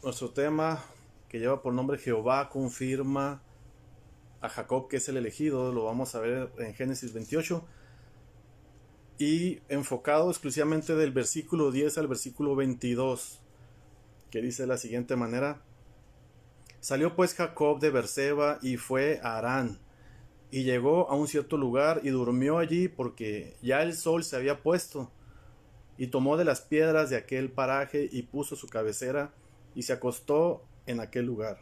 Nuestro tema, que lleva por nombre Jehová confirma a Jacob que es el elegido, lo vamos a ver en Génesis 28 y enfocado exclusivamente del versículo 10 al versículo 22, que dice de la siguiente manera: Salió pues Jacob de Berseba y fue a Harán, y llegó a un cierto lugar y durmió allí porque ya el sol se había puesto, y tomó de las piedras de aquel paraje y puso su cabecera y se acostó en aquel lugar.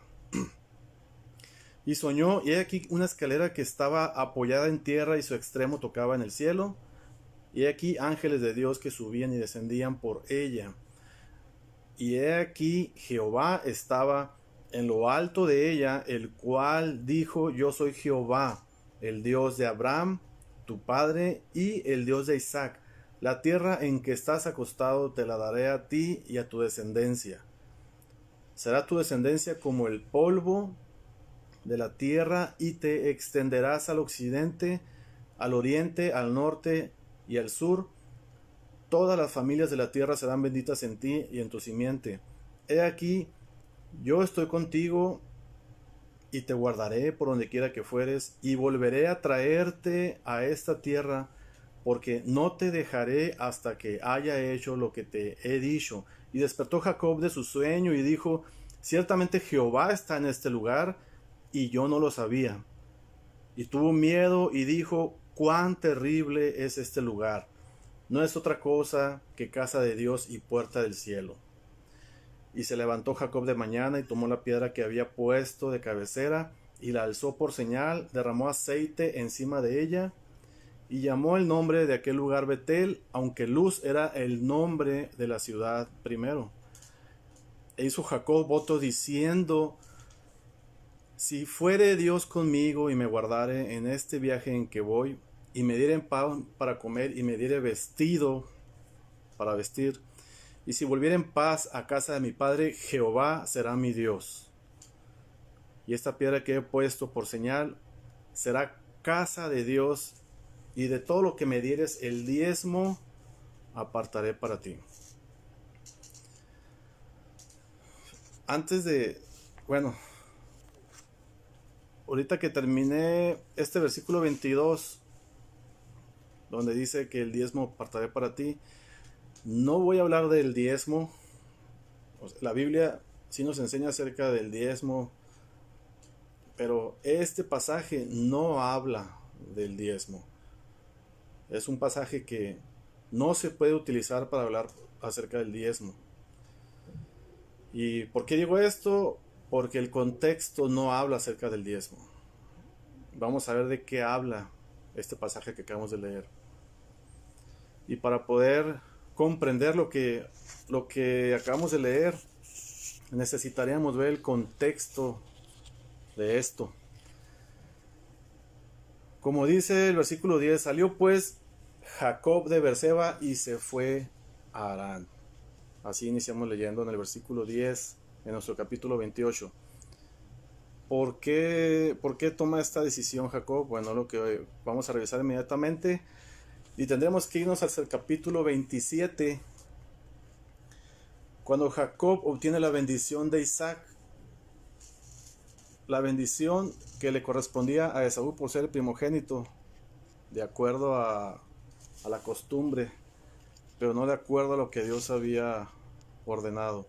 Y soñó, y he aquí una escalera que estaba apoyada en tierra y su extremo tocaba en el cielo, y he aquí ángeles de Dios que subían y descendían por ella. Y he aquí Jehová estaba en lo alto de ella, el cual dijo: Yo soy Jehová, el Dios de Abraham, tu padre, y el Dios de Isaac. La tierra en que estás acostado te la daré a ti y a tu descendencia. Será tu descendencia como el polvo de la tierra, y te extenderás al occidente, al oriente, al norte y al sur. Todas las familias de la tierra serán benditas en ti y en tu simiente. He aquí, yo estoy contigo y te guardaré por donde quiera que fueres, y volveré a traerte a esta tierra, porque no te dejaré hasta que haya hecho lo que te he dicho. Y despertó Jacob de su sueño y dijo: Ciertamente Jehová está en este lugar, y yo no lo sabía. Y tuvo miedo y dijo: Cuán terrible es este lugar. No es otra cosa que casa de Dios y puerta del cielo. Y se levantó Jacob de mañana y tomó la piedra que había puesto de cabecera y la alzó por señal, derramó aceite encima de ella y llamó el nombre de aquel lugar Betel, aunque Luz era el nombre de la ciudad primero. E hizo Jacob voto diciendo: Si fuere Dios conmigo y me guardare en este viaje en que voy, y me diere pan para comer y me diere vestido para vestir, y si volviere en paz a casa de mi padre, Jehová será mi Dios. Y esta piedra que he puesto por señal será casa de Dios, y de todo lo que me dieres el diezmo apartaré para ti. Antes de, bueno, ahorita que terminé este versículo 22, donde dice que el diezmo apartaré para ti, no voy a hablar del diezmo. La Biblia sí nos enseña acerca del diezmo, pero este pasaje no habla del diezmo. Es un pasaje que no se puede utilizar para hablar acerca del diezmo. ¿Y por qué digo esto? Porque el contexto no habla acerca del diezmo. Vamos a ver de qué habla este pasaje que acabamos de leer. Y para poder comprender lo que acabamos de leer, necesitaríamos ver el contexto de esto. Como dice el versículo 10, salió pues Jacob de Berseba y se fue a Harán. Así iniciamos leyendo en el versículo 10 en nuestro capítulo 28. ¿Por qué toma esta decisión Jacob? Bueno, lo que vamos a revisar inmediatamente. Y tendremos que irnos hasta el capítulo 27, cuando Jacob obtiene la bendición de Isaac. La bendición que le correspondía a Esaú por ser el primogénito, de acuerdo a la costumbre, pero no de acuerdo a lo que Dios había ordenado.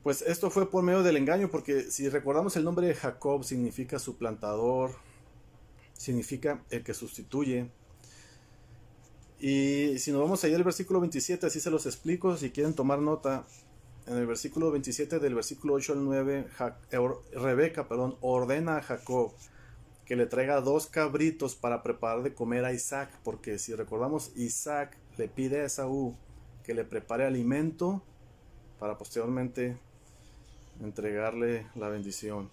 Pues esto fue por medio del engaño, porque si recordamos, el nombre de Jacob significa suplantador, significa el que sustituye. Y si nos vamos allá al versículo 27, así se los explico si quieren tomar nota. En el versículo 27, del versículo 8 al 9, Rebeca ordena a Jacob que le traiga 2 cabritos para preparar de comer a Isaac, porque si recordamos, Isaac le pide a Esaú que le prepare alimento para posteriormente entregarle la bendición.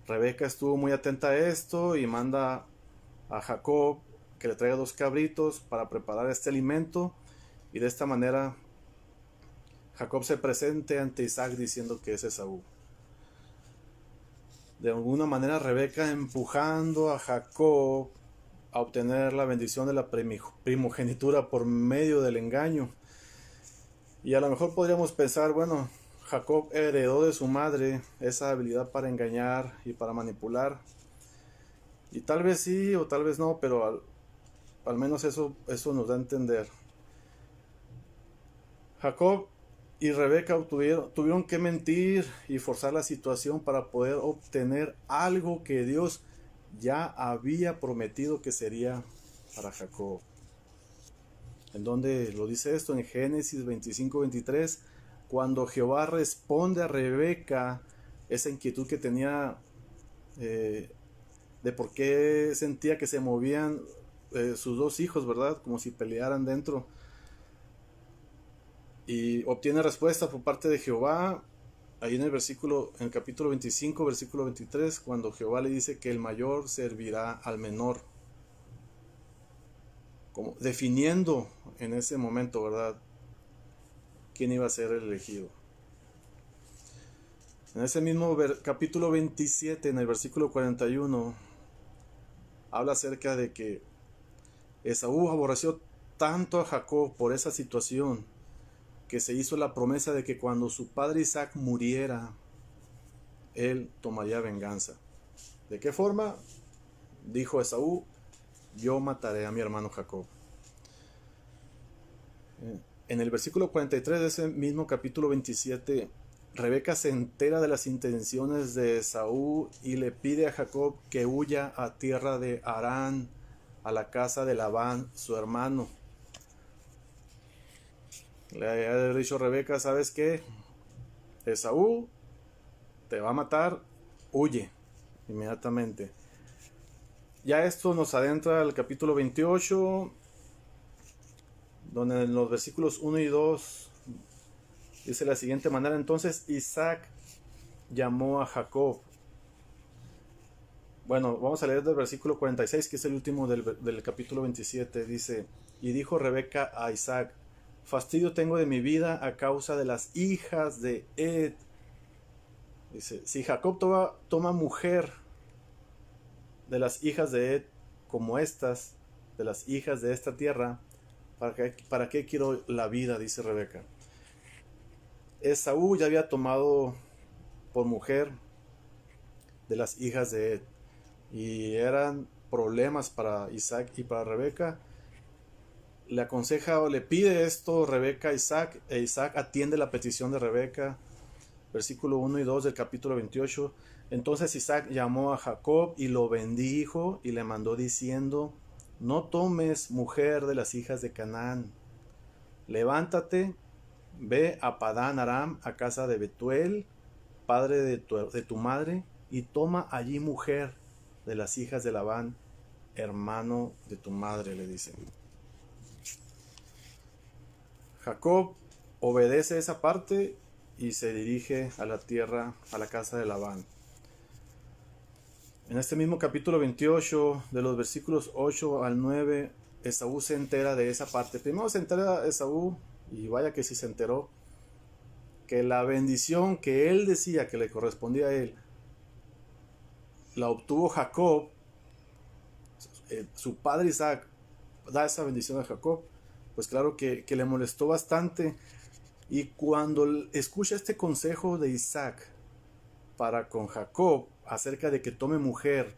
Rebeca estuvo muy atenta a esto y manda a Jacob que le traiga 2 cabritos para preparar este alimento, y de esta manera Jacob se presente ante Isaac diciendo que es Esaú. De alguna manera Rebeca empujando a Jacob a obtener la bendición de la primogenitura por medio del engaño. Y a lo mejor podríamos pensar, bueno, Jacob heredó de su madre esa habilidad para engañar y para manipular. Y tal vez sí o tal vez no, pero al menos eso nos da a entender. Jacob y Rebeca tuvieron que mentir y forzar la situación para poder obtener algo que Dios ya había prometido que sería para Jacob. ¿En dónde lo dice esto? En Génesis 25-23, cuando Jehová responde a Rebeca esa inquietud que tenía de por qué sentía que se movían sus dos hijos, ¿verdad? Como si pelearan dentro. Y obtiene respuesta por parte de Jehová, ahí en el capítulo 25, versículo 23, cuando Jehová le dice que el mayor servirá al menor. Como definiendo en ese momento, ¿verdad?, quién iba a ser el elegido. En ese mismo capítulo 27, en el versículo 41, habla acerca de que Esaú aborreció tanto a Jacob por esa situación que se hizo la promesa de que cuando su padre Isaac muriera, él tomaría venganza. ¿De qué forma? Dijo Esaú: yo mataré a mi hermano Jacob. En el versículo 43 de ese mismo capítulo 27, Rebeca se entera de las intenciones de Esaú y le pide a Jacob que huya a tierra de Harán, a la casa de Labán, su hermano. Le ha dicho Rebeca: ¿sabes qué? Esaú te va a matar, huye inmediatamente. Ya esto nos adentra al capítulo 28, donde en los versículos 1 y 2 dice de la siguiente manera: entonces Isaac llamó a Jacob. Bueno, vamos a leer del versículo 46, que es el último del capítulo 27. Dice: y dijo Rebeca a Isaac: fastidio tengo de mi vida a causa de las hijas de Ed. Dice: si Jacob toma mujer de las hijas de Ed como estas, de las hijas de esta tierra, ¿para qué quiero la vida? Dice Rebeca. Esaú ya había tomado por mujer de las hijas de Ed, y eran problemas para Isaac y para Rebeca. Le aconseja o le pide esto Rebeca a Isaac, e Isaac atiende la petición de Rebeca. Versículo 1 y 2 del capítulo 28. Entonces Isaac llamó a Jacob y lo bendijo y le mandó diciendo: no tomes mujer de las hijas de Canaán. Levántate, ve a Padán Aram, a casa de Betuel, padre de tu madre, y toma allí mujer de las hijas de Labán, hermano de tu madre, le dice. Jacob obedece esa parte y se dirige a la tierra, a la casa de Labán. En este mismo capítulo 28, de los versículos 8 al 9, Esaú se entera de esa parte. Primero se entera Esaú, y vaya que sí se enteró, que la bendición que él decía que le correspondía a él, la obtuvo Jacob. Su padre Isaac da esa bendición a Jacob. Pues claro que le molestó bastante. Y cuando escucha este consejo de Isaac para con Jacob acerca de que tome mujer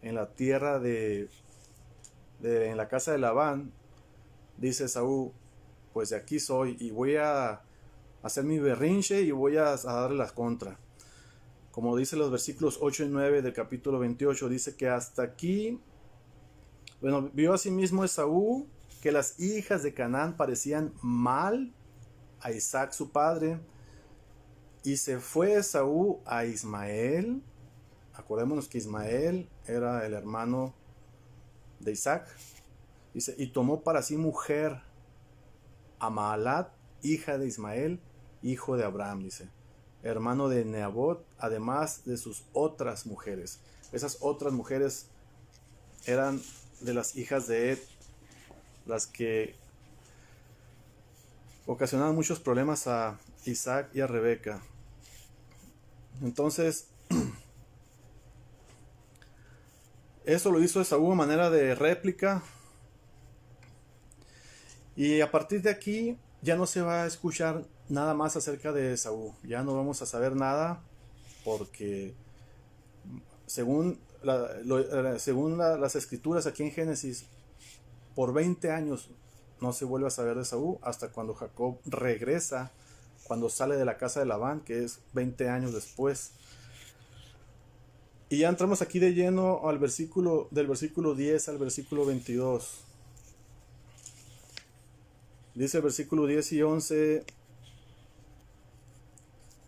en la tierra en la casa de Labán, dice Esaú: pues de aquí soy y voy a hacer mi berrinche y voy a darle las contra. Como dice los versículos 8 y 9 del capítulo 28, dice que hasta aquí, bueno, vio asimismo Esaú que las hijas de Canaán parecían mal a Isaac su padre, y se fue Esaú a Ismael. Acordémonos que Ismael era el hermano de Isaac. Dice: y tomó para sí mujer a Maalat, hija de Ismael, hijo de Abraham, dice, hermano de Neabot, además de sus otras mujeres. Esas otras mujeres eran de las hijas de Ed, las que ocasionaban muchos problemas a Isaac y a Rebeca. Entonces, eso lo hizo Esaú a manera de réplica. Y a partir de aquí, ya no se va a escuchar nada más acerca de Esaú. Ya no vamos a saber nada porque según, las escrituras aquí en Génesis, por 20 años no se vuelve a saber de Esaú hasta cuando Jacob regresa, cuando sale de la casa de Labán, que es 20 años después. Y ya entramos aquí de lleno al del versículo 10 al versículo 22. Dice el versículo 10 y 11: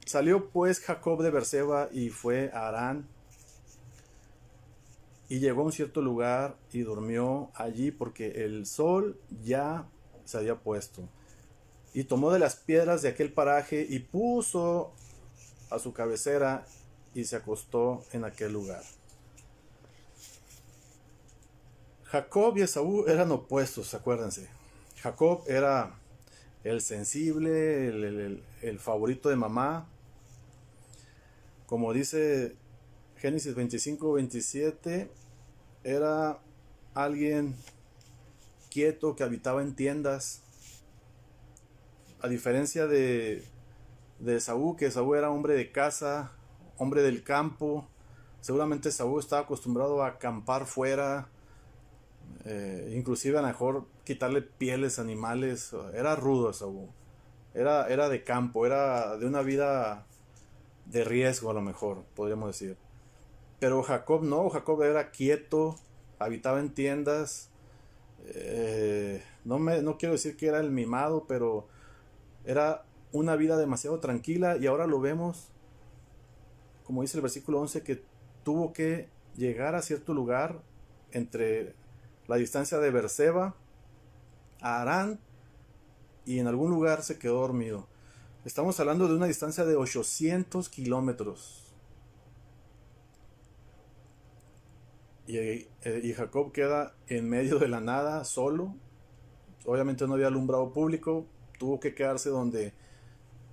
Salió pues Jacob de Berseba y fue a Harán, y llegó a un cierto lugar y durmió allí porque el sol ya se había puesto. Y tomó de las piedras de aquel paraje y puso a su cabecera y se acostó en aquel lugar. Jacob y Esaú eran opuestos, acuérdense. Jacob era el sensible, el favorito de mamá. Como dice Génesis 25-27, era alguien quieto que habitaba en tiendas. A diferencia de Esaú, que Esaú era hombre de casa, hombre del campo. Seguramente Esaú estaba acostumbrado a acampar fuera, inclusive a lo mejor quitarle pieles a animales. Era rudo Esaú. Era de campo, era de una vida de riesgo, a lo mejor, podríamos decir. Pero Jacob no, Jacob era quieto, habitaba en tiendas. No quiero decir que era el mimado, pero era una vida demasiado tranquila, y ahora lo vemos, como dice el versículo 11, que tuvo que llegar a cierto lugar entre la distancia de Berseba a Harán, y en algún lugar se quedó dormido. Estamos hablando de una distancia de 800 kilómetros. Y Jacob queda en medio de la nada, solo. Obviamente no había alumbrado público. Tuvo que quedarse donde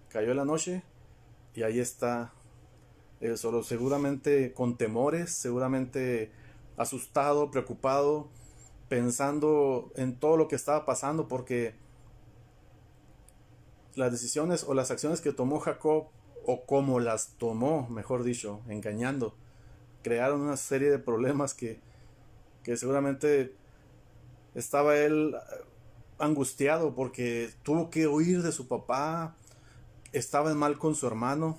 cayó la noche. Y ahí está él solo, seguramente con temores, seguramente asustado, preocupado, pensando en todo lo que estaba pasando, porque las decisiones o las acciones que tomó Jacob, o como las tomó, mejor dicho, engañando, crearon una serie de problemas que seguramente estaba él angustiado porque tuvo que huir de su papá, estaba en mal con su hermano.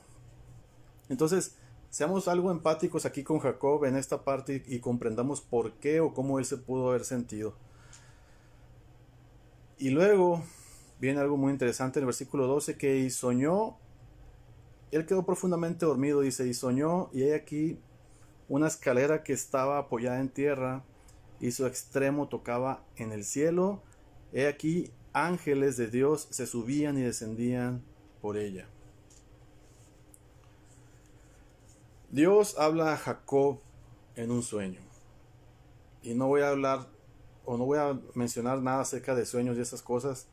Entonces, seamos algo empáticos aquí con Jacob en esta parte y comprendamos por qué o cómo él se pudo haber sentido. Y luego viene algo muy interesante en el versículo 12, que y soñó, él quedó profundamente dormido, dice, y soñó, y hay aquí una escalera que estaba apoyada en tierra, y su extremo tocaba en el cielo. He aquí ángeles de Dios se subían y descendían por ella. Dios habla a Jacob en un sueño. Y no voy a hablar o no voy a mencionar nada acerca de sueños y esas cosas.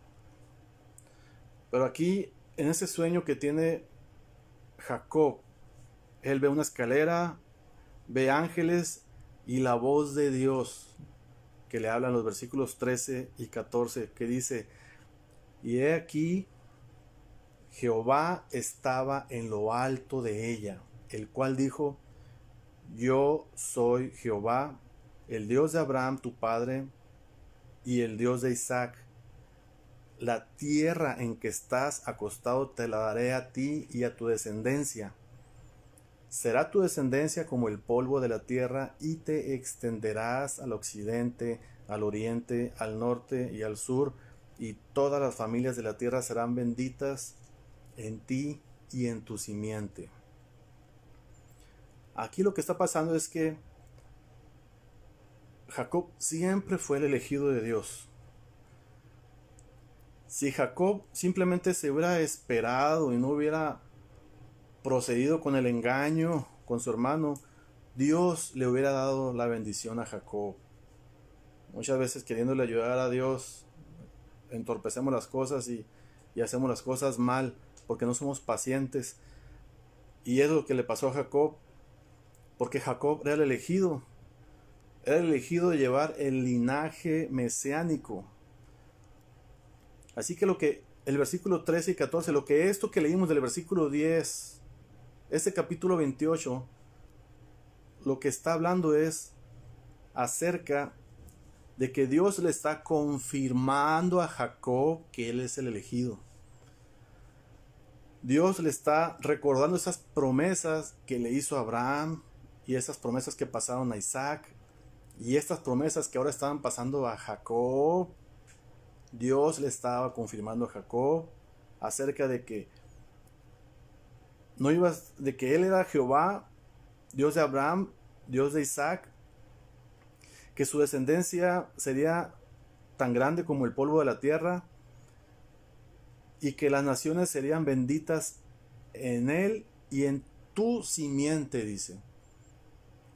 Pero aquí, en ese sueño que tiene Jacob, él ve una escalera, ve ángeles y la voz de Dios que le habla en los versículos 13 y 14, que dice: y he aquí, Jehová estaba en lo alto de ella, el cual dijo: yo soy Jehová, el Dios de Abraham tu padre, y el Dios de Isaac. La tierra en que estás acostado te la daré a ti y a tu descendencia. Será tu descendencia como el polvo de la tierra, y te extenderás al occidente, al oriente, al norte y al sur, y todas las familias de la tierra serán benditas en ti y en tu simiente. Aquí lo que está pasando es que Jacob siempre fue el elegido de Dios. Si Jacob simplemente se hubiera esperado y no hubiera procedido con el engaño con su hermano, Dios le hubiera dado la bendición a Jacob. Muchas veces, queriéndole ayudar a Dios, entorpecemos las cosas y hacemos las cosas mal porque no somos pacientes. Y es lo que le pasó a Jacob, porque Jacob era el elegido de llevar el linaje mesiánico. Así que lo que el versículo 13 y 14, lo que esto que leímos del versículo 10, este capítulo 28, lo que está hablando es acerca de que Dios le está confirmando a Jacob que él es el elegido. Dios le está recordando esas promesas que le hizo a Abraham y esas promesas que pasaron a Isaac y estas promesas que ahora estaban pasando a Jacob. Dios le estaba confirmando a Jacob acerca de que de que él era Jehová, Dios de Abraham, Dios de Isaac, que su descendencia sería tan grande como el polvo de la tierra y que las naciones serían benditas en él y en tu simiente, dice.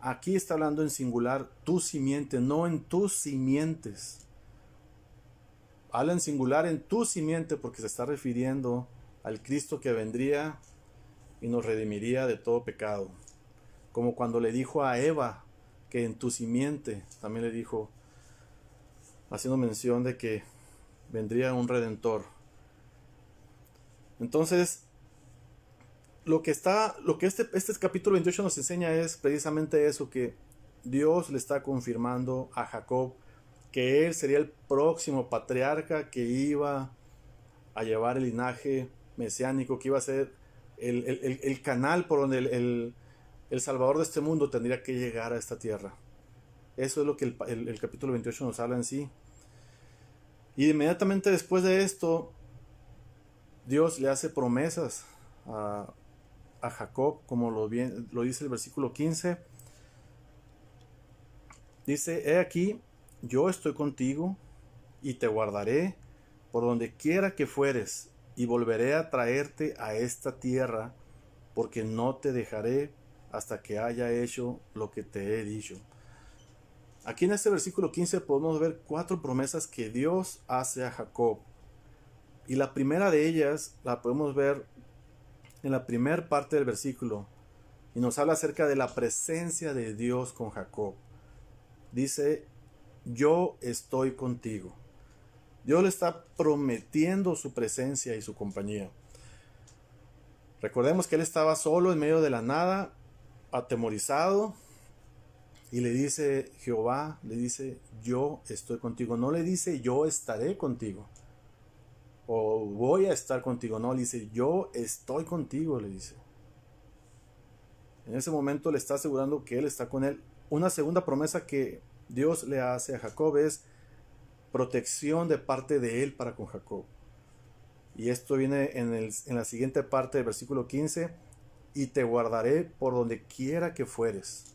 Aquí está hablando en singular, tu simiente, no en tus simientes. Habla en singular en tu simiente porque se está refiriendo al Cristo que vendría y nos redimiría de todo pecado. Como cuando le dijo a Eva que en tu simiente, también le dijo, haciendo mención de que vendría un redentor. Entonces, lo que este capítulo 28 nos enseña es precisamente eso, que Dios le está confirmando a Jacob que él sería el próximo patriarca que iba a llevar el linaje mesiánico, que iba a ser el canal por donde el Salvador de este mundo tendría que llegar a esta tierra. Eso es lo que el capítulo 28 nos habla en sí. Y inmediatamente después de esto, Dios le hace promesas a Jacob, como lo dice el versículo 15. Dice, he aquí, yo estoy contigo y te guardaré por donde quiera que fueres y volveré a traerte a esta tierra, porque no te dejaré hasta que haya hecho lo que te he dicho. Aquí en este versículo 15 podemos ver 4 promesas que Dios hace a Jacob. Y la primera de ellas la podemos ver en la primera parte del versículo. Y nos habla acerca de la presencia de Dios con Jacob. Dice, yo estoy contigo. Dios le está prometiendo su presencia y su compañía. Recordemos que él estaba solo en medio de la nada, atemorizado. Y le dice Jehová, le dice, yo estoy contigo. No le dice, yo estaré contigo. O voy a estar contigo. No, le dice, yo estoy contigo, le dice. En ese momento le está asegurando que él está con él. Una segunda promesa que Dios le hace a Jacob es protección de parte de él para con Jacob. Y esto viene en la siguiente parte del versículo 15. Y te guardaré por donde quiera que fueres.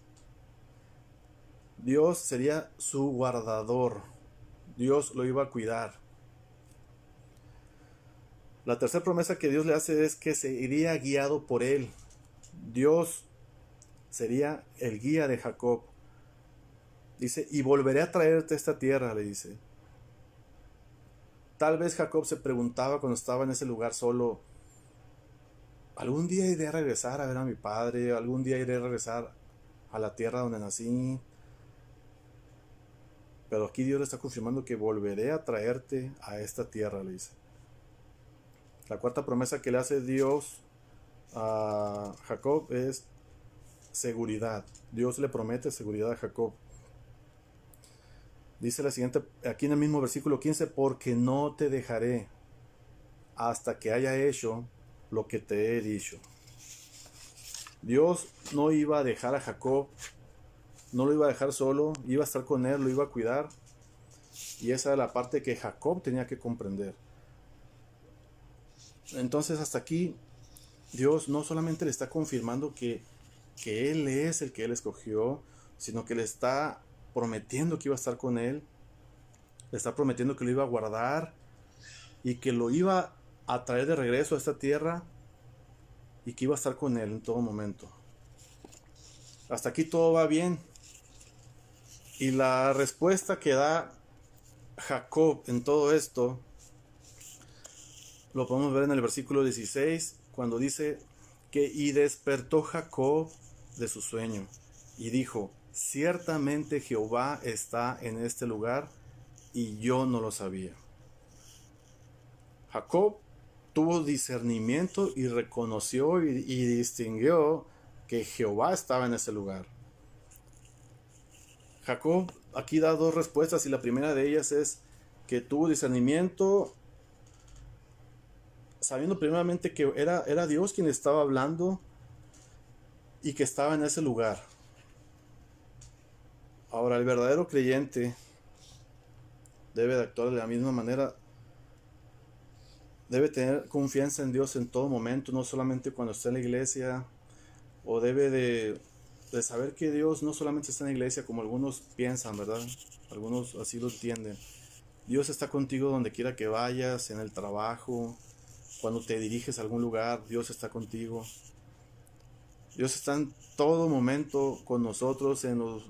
Dios sería su guardador. Dios lo iba a cuidar. La tercera promesa que Dios le hace es que se iría guiado por él. Dios sería el guía de Jacob. Dice, y volveré a traerte a esta tierra, le dice. Tal vez Jacob se preguntaba cuando estaba en ese lugar solo, algún día iré a regresar a ver a mi padre, algún día iré a regresar a la tierra donde nací. Pero aquí Dios le está confirmando que volveré a traerte a esta tierra, le dice. La cuarta promesa que le hace Dios a Jacob es seguridad. Dios le promete seguridad a Jacob. Dice la siguiente, aquí en el mismo versículo 15, porque no te dejaré hasta que haya hecho lo que te he dicho. Dios no iba a dejar a Jacob, no lo iba a dejar solo, iba a estar con él, lo iba a cuidar. Y esa era la parte que Jacob tenía que comprender. Entonces hasta aquí Dios no solamente le está confirmando que Él es el que Él escogió, sino que le está prometiendo que iba a estar con Él, le está prometiendo que lo iba a guardar y que lo iba a traer de regreso a esta tierra y que iba a estar con Él en todo momento. Hasta aquí todo va bien. Y la respuesta que da Jacob en todo esto lo podemos ver en el versículo 16, cuando dice que y despertó Jacob de su sueño y dijo, ciertamente Jehová está en este lugar y yo no lo sabía. Jacob tuvo discernimiento y reconoció y distinguió que Jehová estaba en ese lugar. Jacob aquí da dos respuestas y la primera de ellas es que tuvo discernimiento sabiendo primeramente que era Dios quien estaba hablando y que estaba en ese lugar. Ahora, el verdadero creyente debe de actuar de la misma manera. Debe tener confianza en Dios en todo momento, no solamente cuando está en la iglesia, o debe de saber que Dios no solamente está en la iglesia como algunos piensan, ¿verdad? Algunos así lo entienden. Dios está contigo donde quiera que vayas, en el trabajo, cuando te diriges a algún lugar, Dios está contigo. Dios está en todo momento con nosotros, en los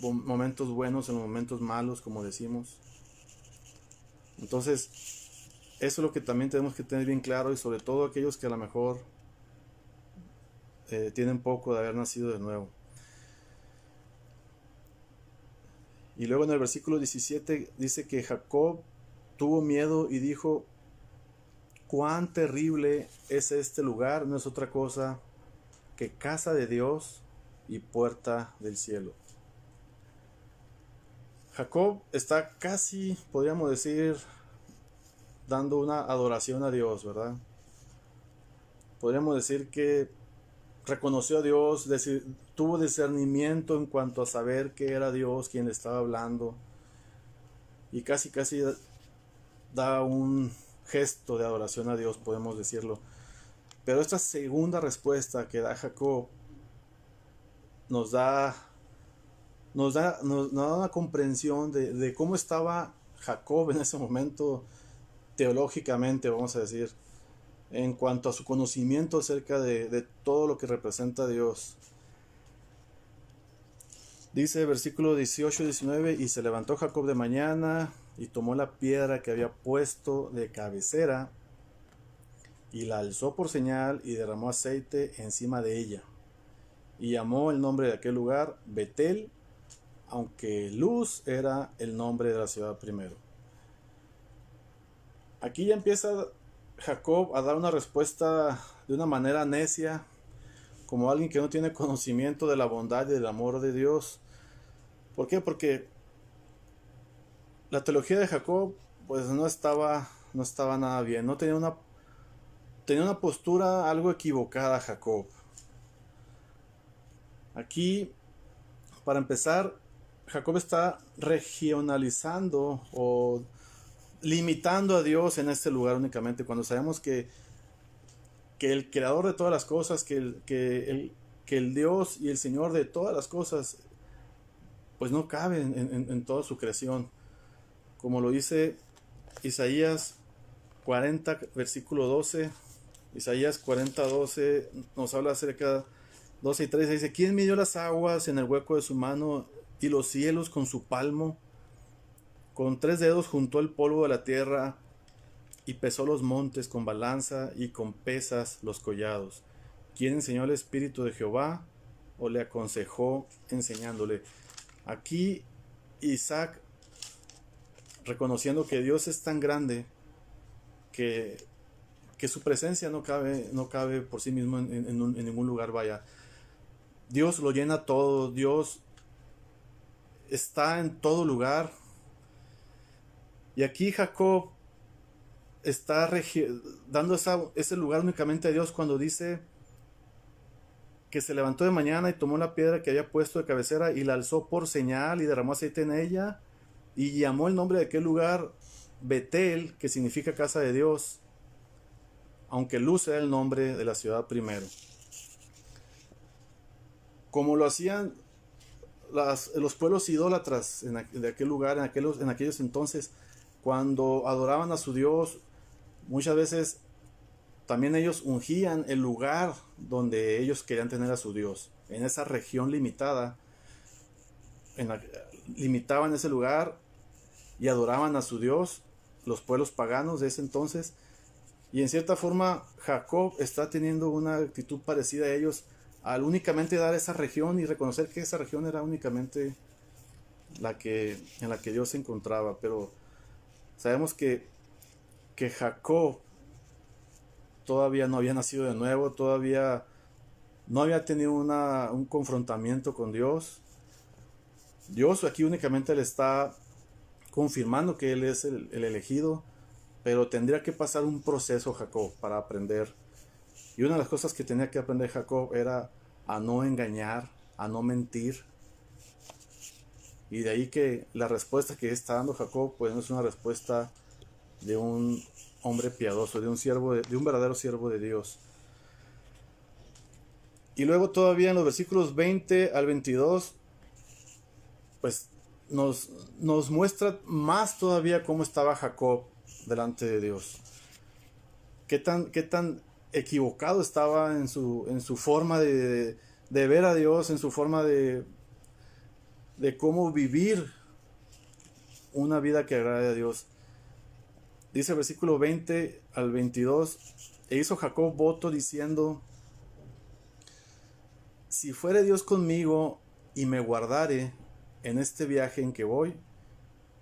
momentos buenos, en los momentos malos, como decimos. Entonces, eso es lo que también tenemos que tener bien claro, y sobre todo aquellos que a lo mejor tienen poco de haber nacido de nuevo. Y luego en el versículo 17 dice que Jacob tuvo miedo y dijo: cuán terrible es este lugar, no es otra cosa que casa de Dios y puerta del cielo. Jacob está casi, podríamos decir, dando una adoración a Dios, ¿verdad? Podríamos decir que reconoció a Dios, tuvo discernimiento en cuanto a saber que era Dios quien le estaba hablando, y casi da un gesto de adoración a Dios, podemos decirlo. Pero esta segunda respuesta que da Jacob nos da una comprensión de cómo estaba Jacob en ese momento teológicamente, vamos a decir, en cuanto a su conocimiento acerca de todo lo que representa a Dios. Dice versículo 18 y 19: y se levantó Jacob de mañana y tomó la piedra que había puesto de cabecera y la alzó por señal y derramó aceite encima de ella, y llamó el nombre de aquel lugar Betel, aunque Luz era el nombre de la ciudad primero. Aquí ya empieza Jacob a dar una respuesta de una manera necia, como alguien que no tiene conocimiento de la bondad y del amor de Dios. ¿Por qué? Porque la teología de Jacob pues no estaba nada bien, no tenía una postura algo equivocada Jacob. Aquí, para empezar, Jacob está regionalizando o limitando a Dios en este lugar únicamente, cuando sabemos que el creador de todas las cosas, que el Dios y el Señor de todas las cosas, pues no cabe en toda su creación. Como lo dice Isaías 40, versículo 12. Isaías 40, 12 nos habla acerca, 12 y 13, dice: ¿quién midió las aguas en el hueco de su mano y los cielos con su palmo? Con 3 dedos juntó el polvo de la tierra y pesó los montes con balanza y con pesas los collados. ¿Quién enseñó el espíritu de Jehová o le aconsejó enseñándole? Aquí Isaac, reconociendo que Dios es tan grande que su presencia no cabe por sí mismo en ningún lugar, vaya. Dios lo llena todo, Dios está en todo lugar. Y aquí Jacob está dando ese lugar únicamente a Dios cuando dice que se levantó de mañana y tomó la piedra que había puesto de cabecera y la alzó por señal y derramó aceite en ella y llamó el nombre de aquel lugar Betel, que significa casa de Dios, aunque Luz era el nombre de la ciudad primero. Como lo hacían los pueblos idólatras de aquel lugar, en aquellos entonces, cuando adoraban a su Dios, muchas veces también ellos ungían el lugar donde ellos querían tener a su Dios. En esa región limitada, limitaban ese lugar y adoraban a su Dios, los pueblos paganos de ese entonces. Y en cierta forma Jacob está teniendo una actitud parecida a ellos, al únicamente dar esa región y reconocer que esa región era únicamente en la que Dios se encontraba. Pero sabemos que que Jacob todavía no había nacido de nuevo, todavía no había tenido un confrontamiento con Dios. Dios aquí únicamente le está confirmando que él es el elegido, pero tendría que pasar un proceso Jacob para aprender. Y una de las cosas que tenía que aprender Jacob era a no engañar, a no mentir. Y de ahí que la respuesta que está dando Jacob, pues no es una respuesta de un hombre piadoso, de un verdadero siervo de Dios. Y luego todavía en los versículos 20 al 22, pues nos muestra más todavía cómo estaba Jacob delante de Dios. Qué tan equivocado estaba en su forma de ver a Dios, en su forma de cómo vivir una vida que agrade a Dios. Dice el versículo 20 al 22, e hizo Jacob voto diciendo: si fuere Dios conmigo y me guardare en este viaje en que voy,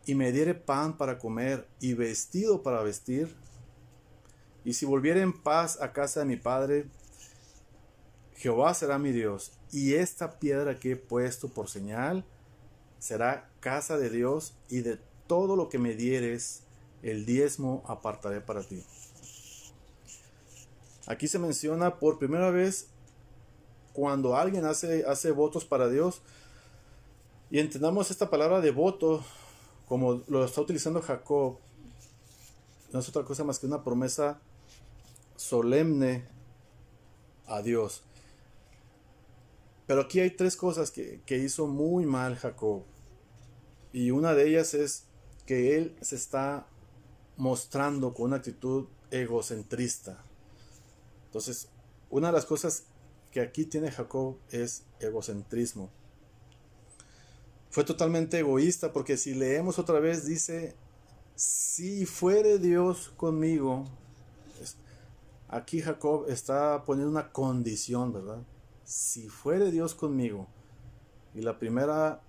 y me diere pan para comer y vestido para vestir, y si volviere en paz a casa de mi padre, Jehová será mi Dios, y esta piedra que he puesto por señal será casa de Dios, y de todo lo que me dieres, el diezmo apartaré para ti. Aquí se menciona por primera vez cuando alguien hace votos para Dios, y entendamos esta palabra de voto como lo está utilizando Jacob. No es otra cosa más que una promesa solemne a Dios. Pero aquí hay tres cosas que hizo muy mal Jacob. Y una de ellas es que él se está mostrando con una actitud egocentrista. Entonces, una de las cosas que aquí tiene Jacob es egocentrismo. Fue totalmente egoísta, porque si leemos otra vez dice: si fuere Dios conmigo. Aquí Jacob está poniendo una condición, ¿verdad? Si fuere Dios conmigo. Y la primera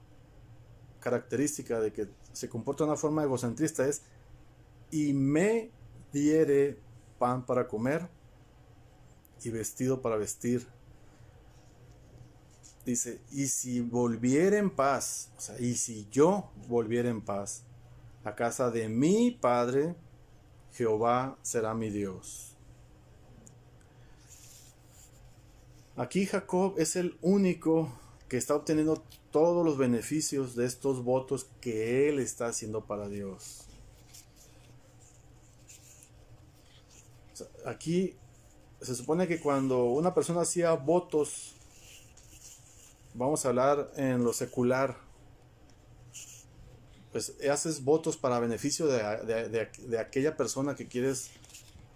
característica de que se comporta de una forma egocentrista es: y me diere pan para comer y vestido para vestir. Dice: y si volviera en paz, o sea, y si yo volviera en paz a casa de mi padre, Jehová será mi Dios. Aquí Jacob es el único que está obteniendo todos los beneficios de estos votos que él está haciendo para Dios. O sea, aquí se supone que cuando una persona hacía votos, vamos a hablar en lo secular, pues haces votos para beneficio de aquella persona que quieres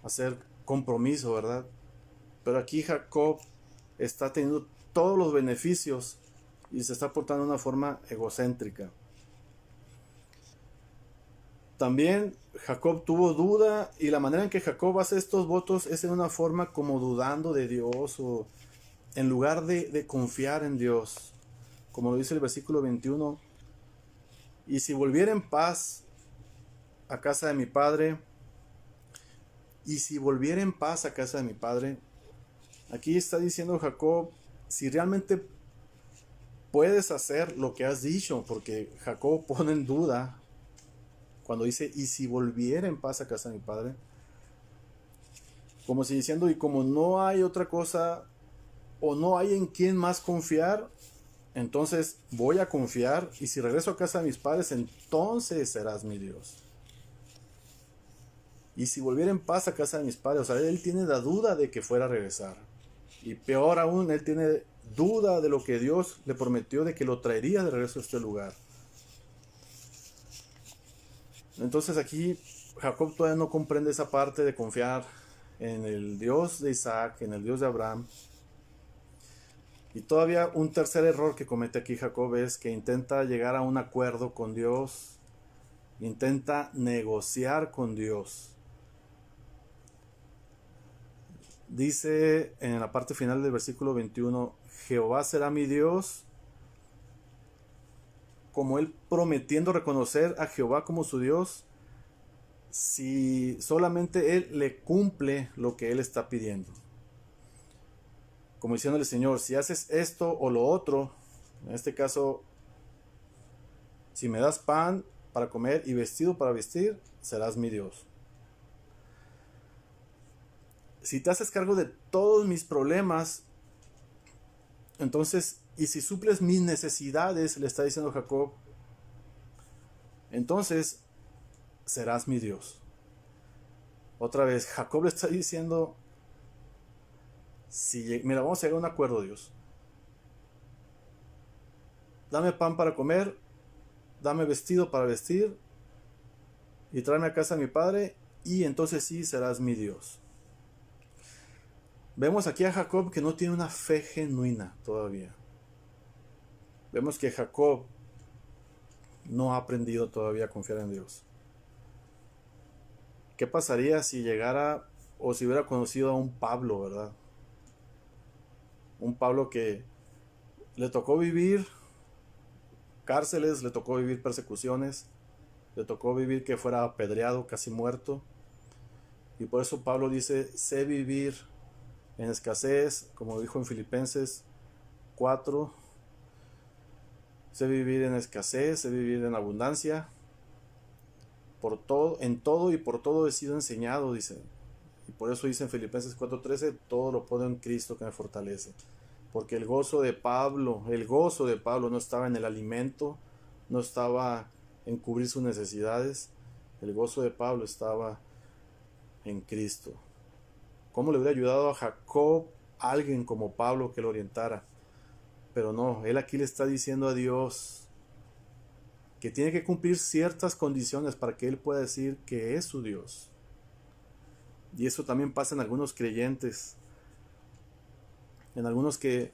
hacer compromiso, ¿verdad? Pero aquí Jacob está teniendo todos los beneficios y se está portando de una forma egocéntrica. También Jacob tuvo duda, y la manera en que Jacob hace estos votos es en una forma como dudando de Dios, o en lugar de confiar en Dios, como lo dice el versículo 21. Y si volviera en paz a casa de mi padre, y si volviera en paz a casa de mi padre, aquí está diciendo Jacob, si realmente puedes hacer lo que has dicho, porque Jacob pone en duda cuando dice: y si volviera en paz a casa de mi padre, como si diciendo: y como no hay otra cosa, o no hay en quién más confiar, entonces voy a confiar, y si regreso a casa de mis padres, entonces serás mi Dios. Y si volviera en paz a casa de mis padres, o sea, él tiene la duda de que fuera a regresar. Y peor aún, él tiene duda de lo que Dios le prometió, de que lo traería de regreso a este lugar. Entonces aquí Jacob todavía no comprende esa parte de confiar en el Dios de Isaac, en el Dios de Abraham. Y todavía un tercer error que comete aquí Jacob es que intenta llegar a un acuerdo con Dios, intenta negociar con Dios. Dice en la parte final del versículo 21, Jehová será mi Dios, como él prometiendo reconocer a Jehová como su Dios, si solamente él le cumple lo que él está pidiendo. Como diciéndole, Señor, si haces esto o lo otro, en este caso, si me das pan para comer y vestido para vestir, serás mi Dios. Si te haces cargo de todos mis problemas, entonces, y si suples mis necesidades, le está diciendo Jacob, entonces serás mi Dios. Otra vez, Jacob le está diciendo, mira, vamos a llegar a un acuerdo, Dios. Dame pan para comer, dame vestido para vestir, y tráeme a casa a mi padre, y entonces sí serás mi Dios. Vemos aquí a Jacob que no tiene una fe genuina todavía. Vemos que Jacob no ha aprendido todavía a confiar en Dios. ¿Qué pasaría si llegara o si hubiera conocido a un Pablo, verdad? Un Pablo que le tocó vivir cárceles, le tocó vivir persecuciones, le tocó vivir que fuera apedreado, casi muerto. Y por eso Pablo dice, sé vivir en escasez, como dijo en Filipenses 4, sé vivir en escasez, sé vivir en abundancia, en todo y por todo he sido enseñado, dice. Y por eso dice en Filipenses 4:13, todo lo puedo en Cristo que me fortalece. Porque el gozo de Pablo no estaba en el alimento, no estaba en cubrir sus necesidades. El gozo de Pablo estaba en Cristo. ¿Cómo le hubiera ayudado a Jacob alguien como Pablo que lo orientara? Pero no, él aquí le está diciendo a Dios que tiene que cumplir ciertas condiciones para que él pueda decir que es su Dios. Y eso también pasa en algunos creyentes, en algunos que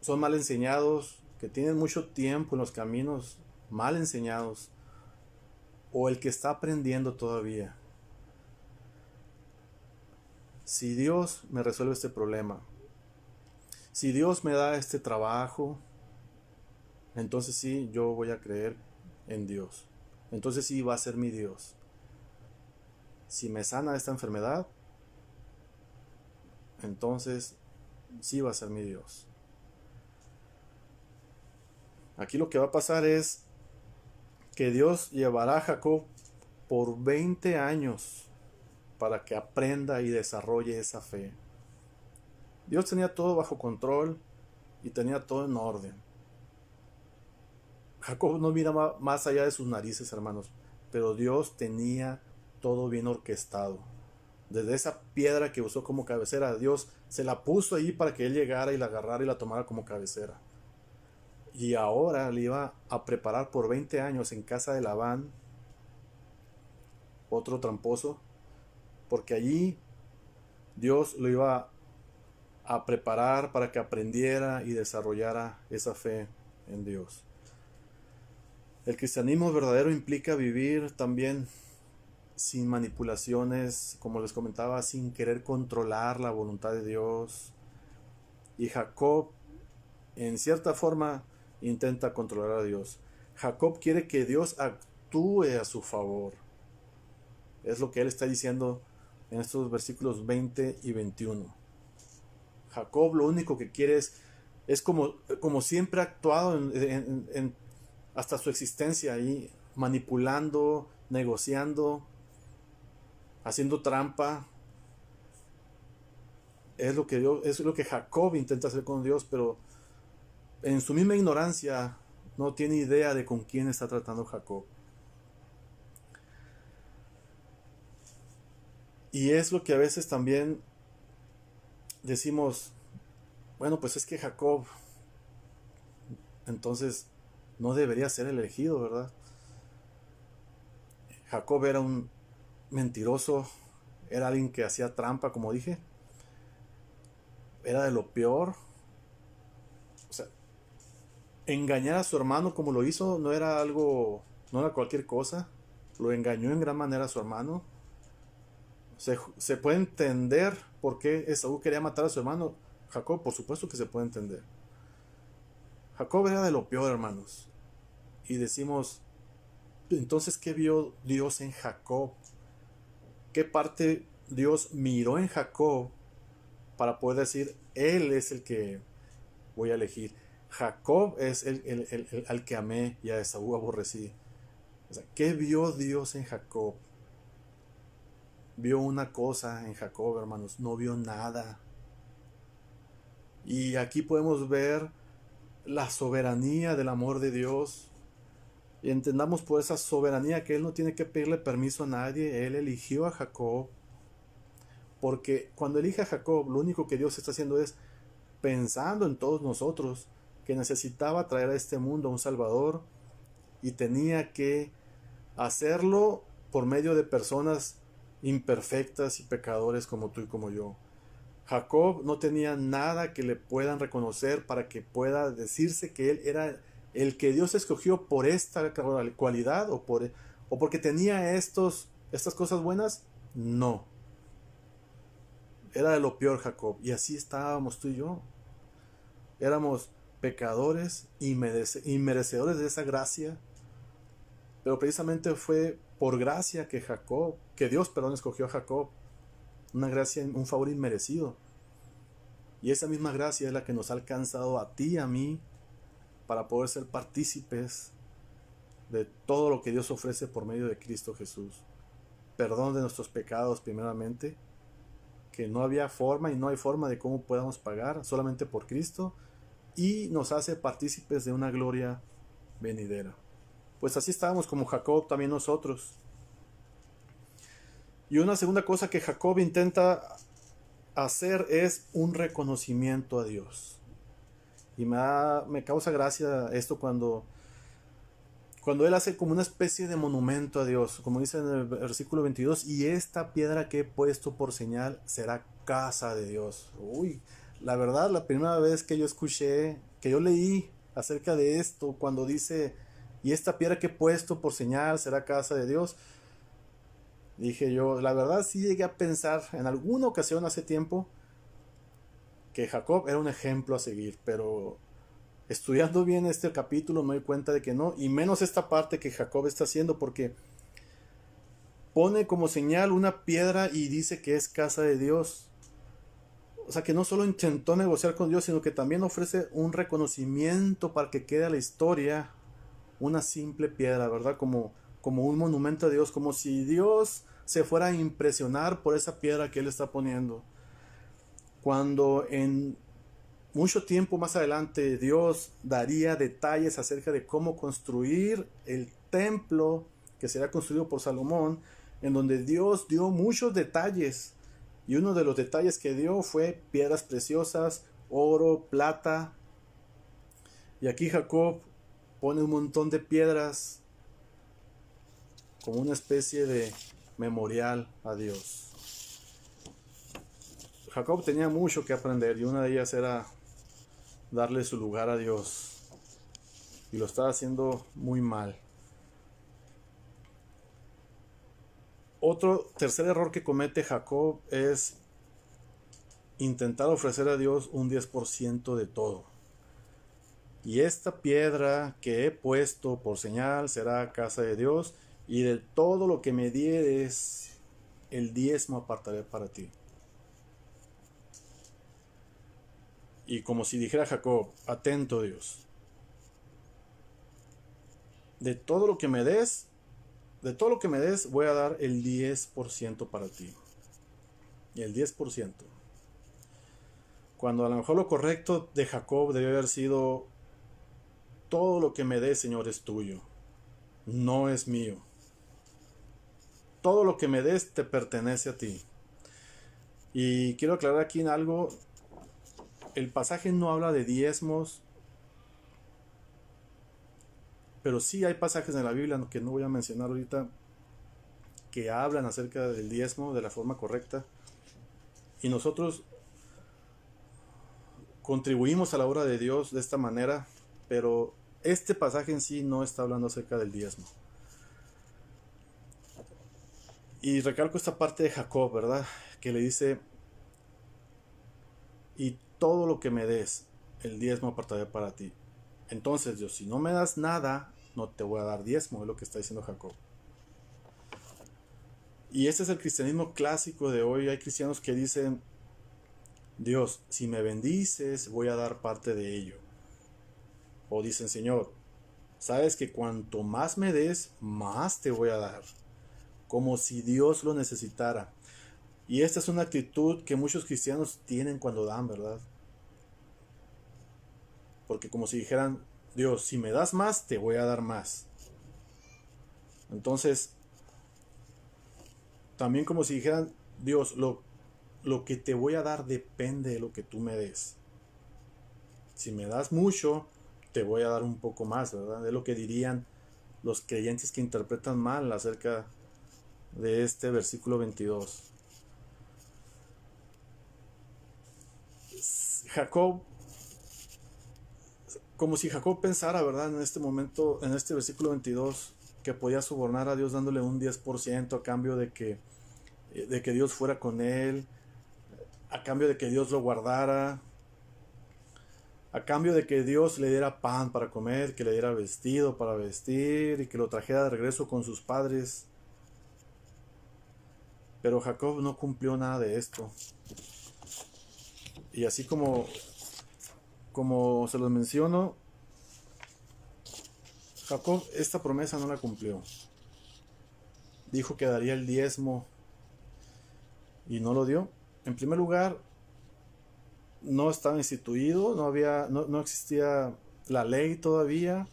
son mal enseñados, que tienen mucho tiempo en los caminos mal enseñados, o el que está aprendiendo todavía. Si Dios me resuelve este problema, si Dios me da este trabajo, entonces sí, yo voy a creer en Dios. Entonces sí va a ser mi Dios. Si me sana esta enfermedad, entonces sí va a ser mi Dios. Aquí lo que va a pasar es que Dios llevará a Jacob por 20 años para que aprenda y desarrolle esa fe. Dios tenía todo bajo control y tenía todo en orden. Jacob no mira más allá de sus narices, hermanos, pero Dios tenía todo bien orquestado. Desde esa piedra que usó como cabecera, Dios se la puso ahí para que él llegara y la agarrara y la tomara como cabecera. Y ahora le iba a preparar por 20 años en casa de Labán, otro tramposo, porque allí Dios lo iba a preparar para que aprendiera y desarrollara esa fe en Dios. El cristianismo verdadero implica vivir también sin manipulaciones, como les comentaba, sin querer controlar la voluntad de Dios. Y Jacob, en cierta forma, intenta controlar a Dios. Jacob quiere que Dios actúe a su favor. Es lo que él está diciendo en estos versículos 20 y 21. Jacob lo único que quiere es como siempre ha actuado hasta su existencia ahí, manipulando, negociando, haciendo trampa. Es lo que Jacob intenta hacer con Dios, pero en su misma ignorancia no tiene idea de con quién está tratando Jacob. Y es lo que a veces también decimos, bueno, pues es que Jacob entonces no debería ser elegido, ¿verdad? Jacob era un mentiroso, era alguien que hacía trampa, como dije, era de lo peor. O sea, engañar a su hermano como lo hizo no era cualquier cosa. Lo engañó en gran manera a su hermano. Se puede entender por qué Esaú quería matar a su hermano. Jacob, por supuesto que se puede entender. Jacob era de lo peor, hermanos. Y decimos, Entonces, ¿qué vio Dios en Jacob? ¿Qué parte Dios miró en Jacob para poder decir, él es el que voy a elegir? Jacob es al que amé y a Esaú aborrecí. O sea, ¿qué vio Dios en Jacob? Vio una cosa en Jacob, hermanos, no vio nada. Y aquí podemos ver la soberanía del amor de Dios. Y entendamos por esa soberanía que Él no tiene que pedirle permiso a nadie. Él eligió a Jacob. Porque cuando elige a Jacob, lo único que Dios está haciendo es pensando en todos nosotros, que necesitaba traer a este mundo a un Salvador y tenía que hacerlo por medio de personas imperfectas y pecadores como tú y como yo. Jacob no tenía nada que le puedan reconocer para que pueda decirse que él era el que Dios escogió por esta cualidad o porque tenía estas cosas buenas. No, era de lo peor Jacob. Y así estábamos tú y yo. Éramos pecadores y merecedores de esa gracia. Pero precisamente fue por gracia que Dios, escogió a Jacob. Una gracia, un favor inmerecido. Y esa misma gracia es la que nos ha alcanzado a ti y a mí para poder ser partícipes de todo lo que Dios ofrece por medio de Cristo Jesús. Perdón de nuestros pecados primeramente, que no había forma y no hay forma de cómo podamos pagar, solamente por Cristo, y nos hace partícipes de una gloria venidera. Pues así estábamos como Jacob también nosotros. Y una segunda cosa que Jacob intenta hacer es un reconocimiento a Dios. Y me causa gracia esto cuando él hace como una especie de monumento a Dios, como dice en el versículo 22, y esta piedra que he puesto por señal será casa de Dios. Uy, la verdad, la primera vez que yo escuché, que yo leí acerca de esto, cuando dice, y esta piedra que he puesto por señal será casa de Dios, dije yo, la verdad sí llegué a pensar en alguna ocasión hace tiempo que Jacob era un ejemplo a seguir, pero estudiando bien este capítulo me doy cuenta de que no, y menos esta parte que Jacob está haciendo, porque pone como señal una piedra y dice que es casa de Dios. O sea que no solo intentó negociar con Dios, sino que también ofrece un reconocimiento para que quede a la historia una simple piedra, ¿verdad? Como un monumento a Dios, como si Dios se fuera a impresionar por esa piedra que él está poniendo. Cuando en mucho tiempo más adelante Dios daría detalles acerca de cómo construir el templo que será construido por Salomón, en donde Dios dio muchos detalles, y uno de los detalles que dio fue piedras preciosas, oro, plata, y aquí Jacob pone un montón de piedras como una especie de memorial a Dios. Jacob tenía mucho que aprender y una de ellas era darle su lugar a Dios, y lo estaba haciendo muy mal. Otro tercer error que comete Jacob es intentar ofrecer a Dios un 10% de todo. Y esta piedra que he puesto por señal será casa de Dios, y de todo lo que me dieres, el diezmo apartaré para ti. Y como si dijera Jacob, atento Dios, de todo lo que me des, voy a dar el 10% para ti. Y el 10%. Cuando a lo mejor lo correcto de Jacob debe haber sido, todo lo que me des, Señor, es tuyo, no es mío. Todo lo que me des te pertenece a ti. Y quiero aclarar aquí en algo, el pasaje no habla de diezmos, pero sí hay pasajes en la Biblia que no voy a mencionar ahorita que hablan acerca del diezmo de la forma correcta, y nosotros contribuimos a la obra de Dios de esta manera, pero este pasaje en sí no está hablando acerca del diezmo. Y recalco esta parte de Jacob, ¿verdad? Que le dice, y todo lo que me des, el diezmo apartaré para ti. Entonces Dios, si no me das nada, no te voy a dar diezmo, es lo que está diciendo Jacob. Y este es el cristianismo clásico de hoy. Hay cristianos que dicen, Dios, si me bendices, voy a dar parte de ello. O dicen, Señor, sabes que cuanto más me des, más te voy a dar. Como si Dios lo necesitara. Y esta es una actitud que muchos cristianos tienen cuando dan, ¿verdad? Porque como si dijeran, Dios, si me das más, te voy a dar más. Entonces, también como si dijeran, Dios, lo que te voy a dar depende de lo que tú me des. Si me das mucho, te voy a dar un poco más, ¿verdad? Es lo que dirían los creyentes que interpretan mal acerca de este versículo 22. Jacob, como si Jacob pensara, ¿verdad? En este momento, en este versículo 22, que podía sobornar a Dios dándole un 10% a cambio de que Dios fuera con él, a cambio de que Dios lo guardara, a cambio de que Dios le diera pan para comer, que le diera vestido para vestir y que lo trajera de regreso con sus padres. Pero Jacob no cumplió nada de esto. Y así como se los menciono, Jacob esta promesa no la cumplió. Dijo que daría el diezmo y no lo dio. En primer lugar, no estaba instituido, no existía la ley todavía,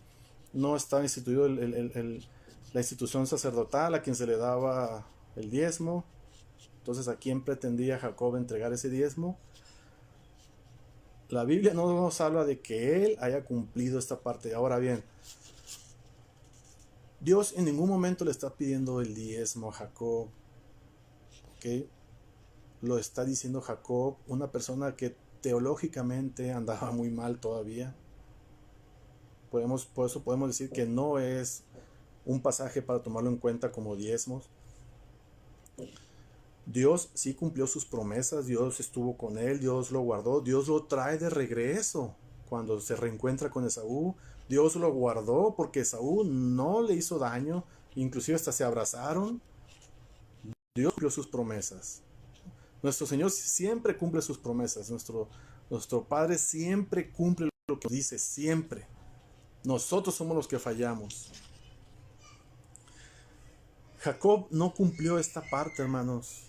no estaba instituido la institución sacerdotal a quien se le daba el diezmo. Entonces, ¿a quién pretendía Jacob entregar ese diezmo? La Biblia no nos habla de que él haya cumplido esta parte. Ahora bien, Dios en ningún momento le está pidiendo el diezmo a Jacob. ¿Ok? Lo está diciendo Jacob, una persona que teológicamente andaba muy mal todavía. Por eso podemos decir que no es un pasaje para tomarlo en cuenta como diezmos. Dios sí cumplió sus promesas, Dios estuvo con él, Dios lo guardó, Dios lo trae de regreso cuando se reencuentra con Esaú. Dios lo guardó porque Esaú no le hizo daño, inclusive hasta se abrazaron. Dios cumplió sus promesas. Nuestro Señor siempre cumple sus promesas. Nuestro Padre siempre cumple lo que dice, siempre. Nosotros somos los que fallamos. Jacob no cumplió esta parte, hermanos.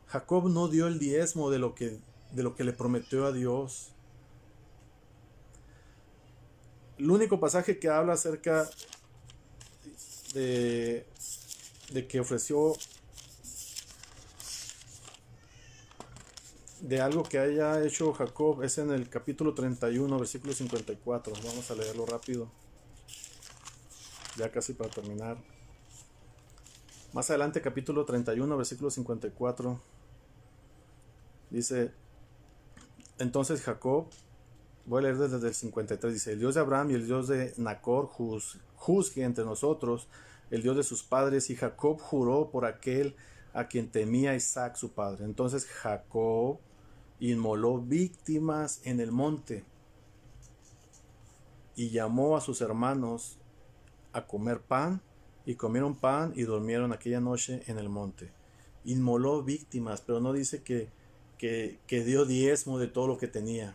Jacob no dio el diezmo de lo que le prometió a Dios. El único pasaje que habla acerca de que ofreció de algo que haya hecho Jacob es en el capítulo 31, versículo 54. Vamos a leerlo rápido, ya casi para terminar. Más adelante, capítulo 31, versículo 54, dice, entonces Jacob, voy a leer desde el 53, dice, el Dios de Abraham y el Dios de Nacor juzgue entre nosotros, el Dios de sus padres, y Jacob juró por aquel a quien temía Isaac su padre. Entonces Jacob inmoló víctimas en el monte y llamó a sus hermanos a comer pan, y comieron pan y durmieron aquella noche en el monte. Inmoló víctimas, pero no dice que dio diezmo de todo lo que tenía.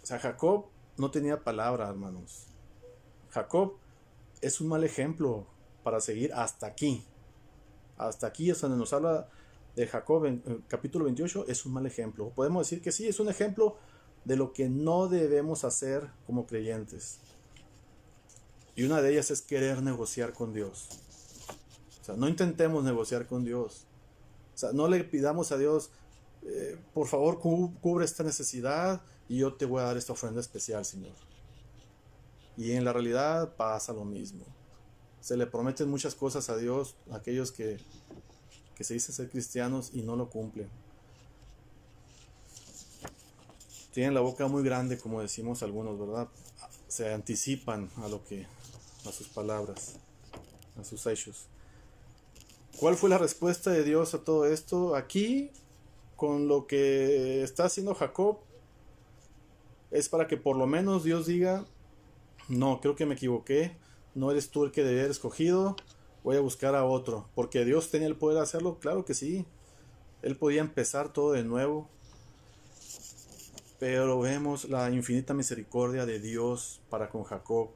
O sea, Jacob no tenía palabra, hermanos. Jacob es un mal ejemplo para seguir hasta aquí. Hasta aquí es donde nos habla de Jacob en el capítulo 28, es un mal ejemplo. Podemos decir que sí, es un ejemplo de lo que no debemos hacer como creyentes. Y una de ellas es querer negociar con Dios. O sea, no intentemos negociar con Dios. O sea, no le pidamos a Dios, por favor, cubre esta necesidad y yo te voy a dar esta ofrenda especial, Señor. Y en la realidad pasa lo mismo. Se le prometen muchas cosas a Dios, a aquellos que se dicen ser cristianos y no lo cumplen. Tienen la boca muy grande, como decimos algunos, ¿verdad? Se anticipan a sus palabras, a sus hechos. ¿Cuál fue la respuesta de Dios a todo esto? Aquí, con lo que está haciendo Jacob, es para que por lo menos Dios diga, no, creo que me equivoqué, no eres tú el que debía haber escogido, voy a buscar a otro, porque Dios tenía el poder de hacerlo, claro que sí, Él podía empezar todo de nuevo, pero vemos la infinita misericordia de Dios para con Jacob,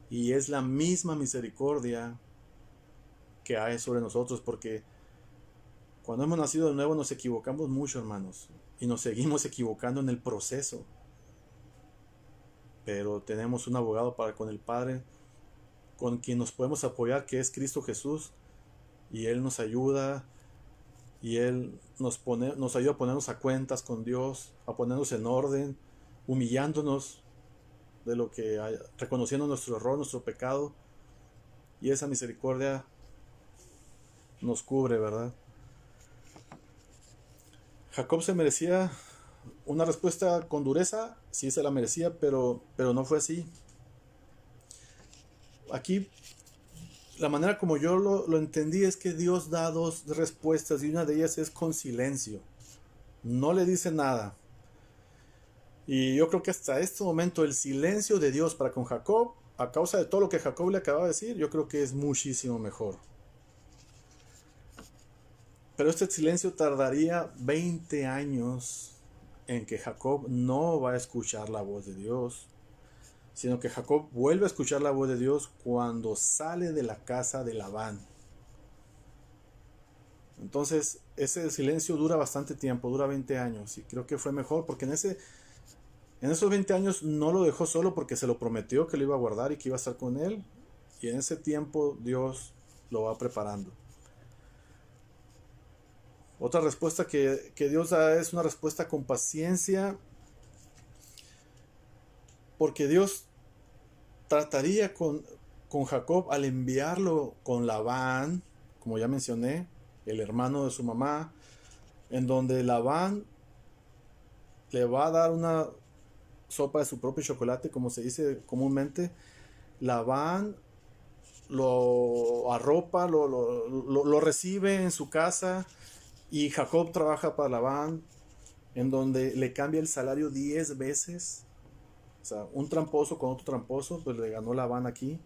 y es la misma misericordia que hay sobre nosotros, porque cuando hemos nacido de nuevo nos equivocamos mucho, hermanos, y nos seguimos equivocando en el proceso, pero tenemos un abogado para con el Padre, con quien nos podemos apoyar, que es Cristo Jesús, y Él nos ayuda, y Él nos ayuda a ponernos a cuentas con Dios, a ponernos en orden, humillándonos de lo que hay, reconociendo nuestro error, nuestro pecado, y esa misericordia nos cubre, ¿verdad? Jacob se merecía una respuesta con dureza, sí se la merecía, pero no fue así. Aquí, la manera como yo lo entendí es que Dios da dos respuestas y una de ellas es con silencio. No le dice nada. Y yo creo que hasta este momento el silencio de Dios para con Jacob, a causa de todo lo que Jacob le acababa de decir, yo creo que es muchísimo mejor. Pero este silencio tardaría 20 años en que Jacob no va a escuchar la voz de Dios, sino que Jacob vuelve a escuchar la voz de Dios cuando sale de la casa de Labán. Entonces, ese silencio dura bastante tiempo, dura 20 años, y creo que fue mejor porque en esos 20 años no lo dejó solo porque se lo prometió que lo iba a guardar y que iba a estar con él, y en ese tiempo Dios lo va preparando. Otra respuesta que Dios da es una respuesta con paciencia, porque Dios trataría con Jacob al enviarlo con Labán, como ya mencioné, el hermano de su mamá, en donde Labán le va a dar una sopa de su propio chocolate, como se dice comúnmente. Labán lo arropa, lo recibe en su casa, y Jacob trabaja para Labán, en donde le cambia el salario 10 veces. O sea, un tramposo con otro tramposo, pues le ganó Labán aquí.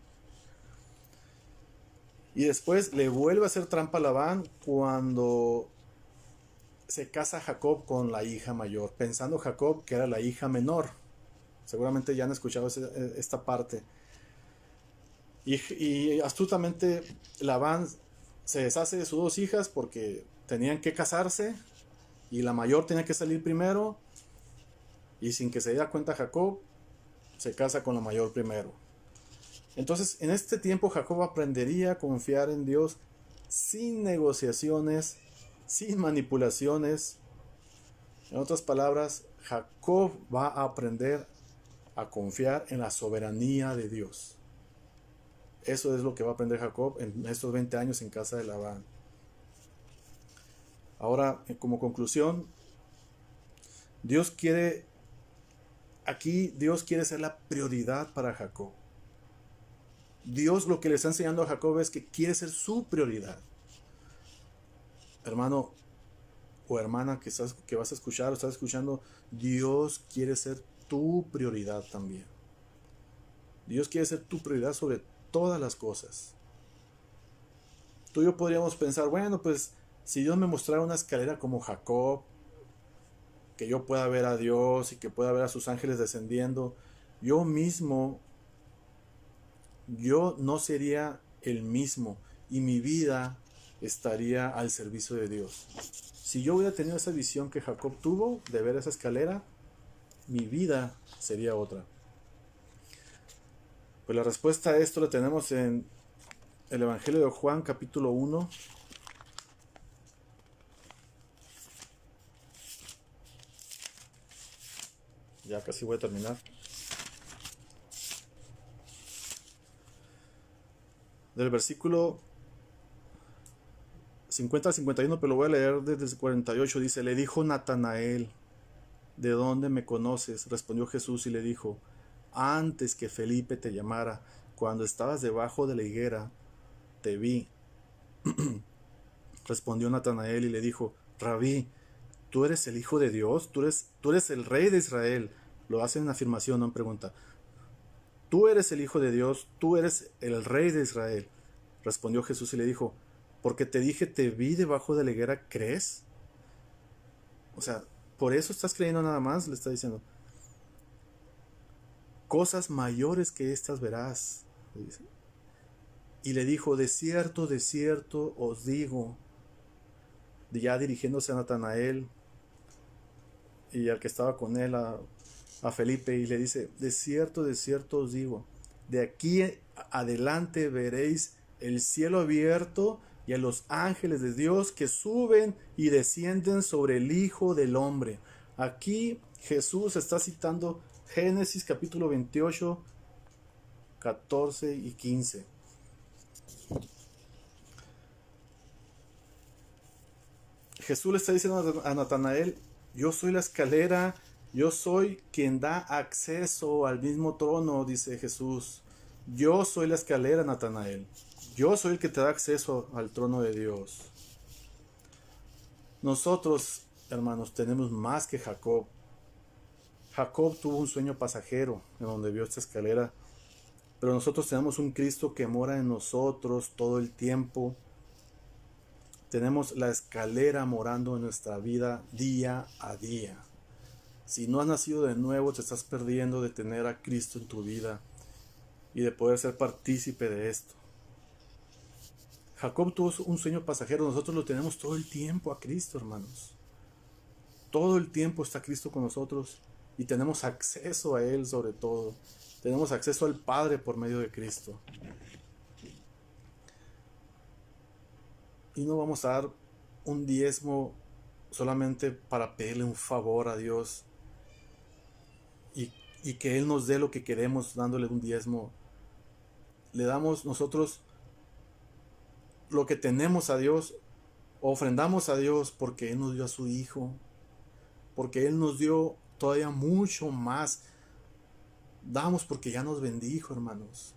Y después le vuelve a hacer trampa a Labán cuando se casa Jacob con la hija mayor, pensando Jacob que era la hija menor. Seguramente ya han escuchado esta parte. Y astutamente Labán se deshace de sus dos hijas porque tenían que casarse, y la mayor tenía que salir primero, y sin que se diera cuenta Jacob, se casa con la mayor primero. Entonces, en este tiempo Jacob aprendería a confiar en Dios sin negociaciones, sin manipulaciones. En otras palabras, Jacob va a aprender a confiar en la soberanía de Dios. Eso es lo que va a aprender Jacob en estos 20 años en casa de Labán. Ahora, como conclusión, Dios quiere ser la prioridad para Jacob. Dios lo que le está enseñando a Jacob es que quiere ser su prioridad. Hermano o hermana que vas a escuchar o estás escuchando, Dios quiere ser tu prioridad también. Dios quiere ser tu prioridad sobre todas las cosas. Tú y yo podríamos pensar, bueno, pues si Dios me mostrara una escalera como Jacob, que yo pueda ver a Dios y que pueda ver a sus ángeles descendiendo, yo no sería el mismo, y mi vida estaría al servicio de Dios. Si yo hubiera tenido esa visión que Jacob tuvo de ver esa escalera, mi vida sería otra. Pues la respuesta a esto la tenemos en el Evangelio de Juan, capítulo 1. Ya casi voy a terminar. Del versículo 50 al 51, pero lo voy a leer desde el 48. Dice: le dijo Natanael: ¿de dónde me conoces? Respondió Jesús y le dijo: antes que Felipe te llamara, cuando estabas debajo de la higuera, te vi. Respondió Natanael y le dijo: Rabí, ¿tú eres el Hijo de Dios? ¿Tú eres el Rey de Israel? Lo hace en afirmación, no en pregunta. tú eres el Hijo de Dios, tú eres el Rey de Israel. Respondió Jesús y le dijo, porque te dije, te vi debajo de la higuera, ¿crees? O sea, por eso estás creyendo nada más, le está diciendo. Cosas mayores que estas verás. Le dice. Y le dijo, de cierto os digo, ya dirigiéndose a Natanael y al que estaba con él, a Felipe, y le dice, de cierto os digo, de aquí adelante veréis el cielo abierto y a los ángeles de Dios que suben y descienden sobre el Hijo del Hombre. Aquí Jesús está citando Génesis capítulo 28, 14 y 15. Jesús le está diciendo a Natanael, yo soy la escalera, yo soy quien da acceso al mismo trono, dice Jesús. Yo soy la escalera, Natanael. Yo soy el que te da acceso al trono de Dios. Nosotros, hermanos, tenemos más que Jacob. Jacob tuvo un sueño pasajero en donde vio esta escalera, pero nosotros tenemos un Cristo que mora en nosotros todo el tiempo. Tenemos la escalera morando en nuestra vida día a día. Si no has nacido de nuevo, te estás perdiendo de tener a Cristo en tu vida y de poder ser partícipe de esto. Jacob tuvo un sueño pasajero, nosotros lo tenemos todo el tiempo a Cristo, hermanos. Todo el tiempo está Cristo con nosotros y tenemos acceso a Él sobre todo. Tenemos acceso al Padre por medio de Cristo. Y no vamos a dar un diezmo solamente para pedirle un favor a Dios y que Él nos dé lo que queremos dándole un diezmo. Le damos nosotros lo que tenemos a Dios, ofrendamos a Dios porque Él nos dio a su Hijo, porque Él nos dio todavía mucho más. Damos porque ya nos bendijo, hermanos.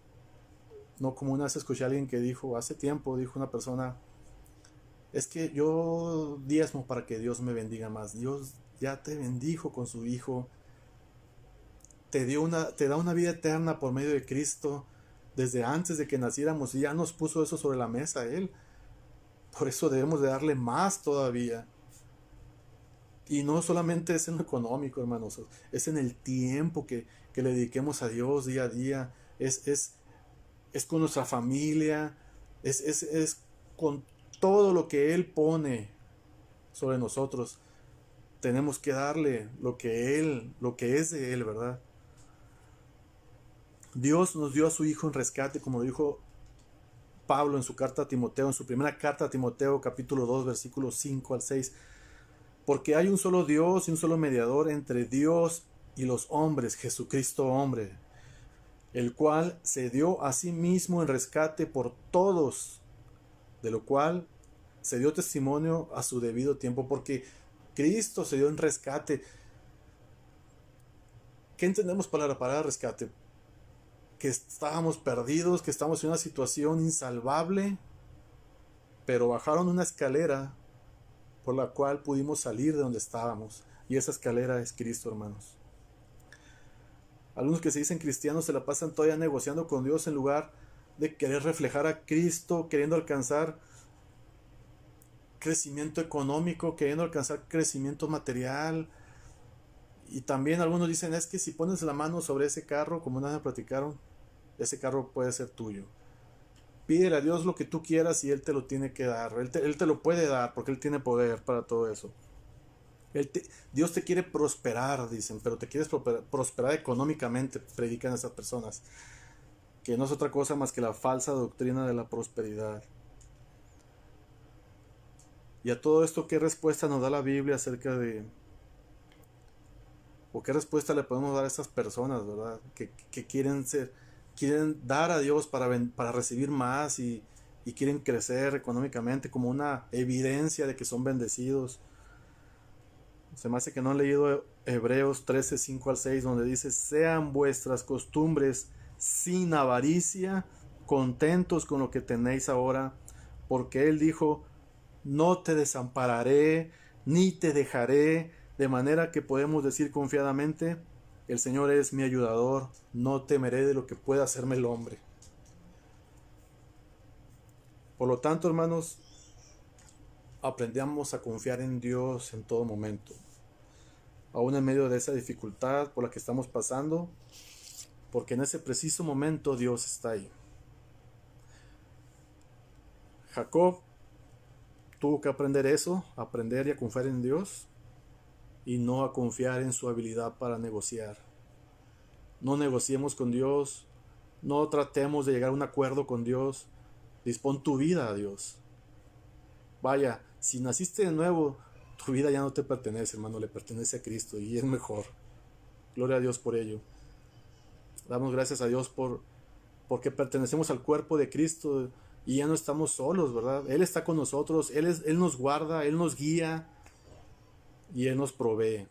No como una vez escuché a alguien que dijo, hace tiempo, dijo una persona, es que yo diezmo para que Dios me bendiga más. Dios ya te bendijo con su Hijo. Te da una vida eterna por medio de Cristo. Desde antes de que naciéramos, y ya nos puso eso sobre la mesa Él. Por eso debemos de darle más todavía. Y no solamente es en lo económico, hermanos. Es en el tiempo que le dediquemos a Dios día a día. Es con nuestra familia. Es con todo lo que Él pone sobre nosotros. Tenemos que darle lo que es de Él, ¿verdad? Dios nos dio a su Hijo en rescate, como dijo Pablo en su carta a Timoteo, en su primera carta a Timoteo, capítulo 2, versículos 5 al 6. Porque hay un solo Dios y un solo mediador entre Dios y los hombres, Jesucristo hombre, el cual se dio a sí mismo en rescate por todos, de lo cual se dio testimonio a su debido tiempo, porque Cristo se dio en rescate. ¿Qué entendemos por la palabra rescate? Que estábamos perdidos, que estamos en una situación insalvable, pero bajaron una escalera por la cual pudimos salir de donde estábamos, y esa escalera es Cristo, hermanos. Algunos que se dicen cristianos se la pasan todavía negociando con Dios en lugar de querer reflejar a Cristo, queriendo alcanzar crecimiento económico, queriendo alcanzar crecimiento material. Y también algunos dicen, es que si pones la mano sobre ese carro, como una vez me platicaron, ese carro puede ser tuyo. Pídele a Dios lo que tú quieras y Él te lo tiene que dar. Él te lo puede dar porque Él tiene poder para todo eso. Dios te quiere prosperar, dicen, pero te quieres prosperar económicamente, predican esas personas, que no es otra cosa más que la falsa doctrina de la prosperidad. Y a todo esto, ¿qué respuesta nos da la Biblia acerca de... o qué respuesta le podemos dar a estas personas, verdad? Que quieren dar a Dios para recibir más y quieren crecer económicamente como una evidencia de que son bendecidos. Se me hace que no han leído Hebreos 13, 5 al 6, donde dice, sean vuestras costumbres sin avaricia, contentos con lo que tenéis ahora, porque Él dijo, no te desampararé, ni te dejaré, de manera que podemos decir confiadamente, El Señor es mi ayudador, no temeré de lo que pueda hacerme el hombre. Por lo tanto, hermanos, aprendamos a confiar en Dios en todo momento. Aún en medio de esa dificultad por la que estamos pasando, porque en ese preciso momento Dios está ahí. Jacob tuvo que aprender eso, aprender y a confiar en Dios y no a confiar en su habilidad para negociar. No negociemos con Dios, no tratemos de llegar a un acuerdo con Dios. Dispón tu vida a Dios. Vaya, si naciste de nuevo, tu vida ya no te pertenece, hermano, le pertenece a Cristo y es mejor. Gloria a Dios por ello. Damos gracias a Dios porque pertenecemos al cuerpo de Cristo y ya no estamos solos, ¿verdad? Él está con nosotros, Él nos guarda, Él nos guía y Él nos provee.